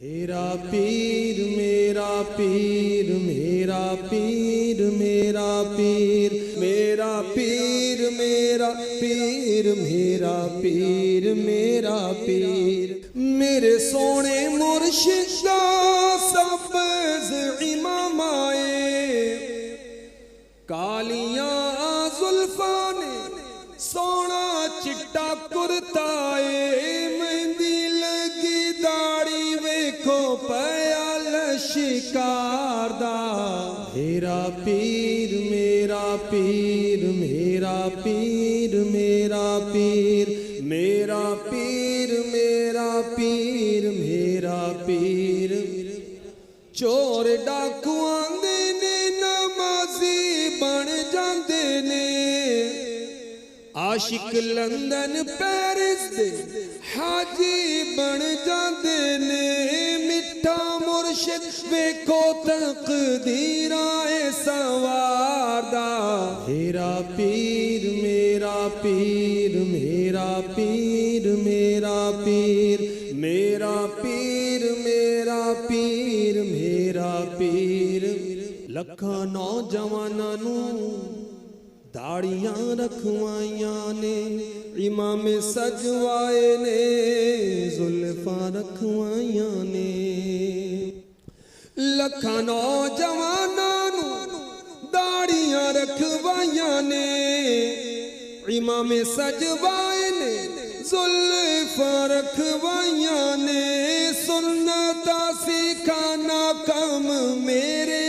میرا پیر میرا پیر میرا پیر میرا پیر میرا پیر میرا پیر میرا پیر میرا پیر میرے سونے مرشد کا سبز امام آئے کالیاں زلفاں نے سونا چٹا کرتا ہے مہندی لگی داڑھی ویکھو پیا لشکار دا میرا پیر میرا پیر میرا پیر میرا پیر میرا پیر میرا پیر میرا پیر چور ڈاکو آندے نے نمازی بن جاندے نے عاشق لندن پیرس دے حاجی بن جاندے نے مٹھا مرشد ویکھو تقدیراں سوار دا میرا پیر میرا پیر میرا پیر میرا پیر میرا پیر میرا پیر میرا پیر لکھاں نوجواناں نوں داڑیاں رکھوائیاں نے امام سجوائے نے زلفاں رکھوائیاں نے لکھاں نوجواناں نوں داڑیاں رکھوائیاں نے امام سجوائے نے زلفاں رکھوائیاں نے سنتا سکھانا کم میرے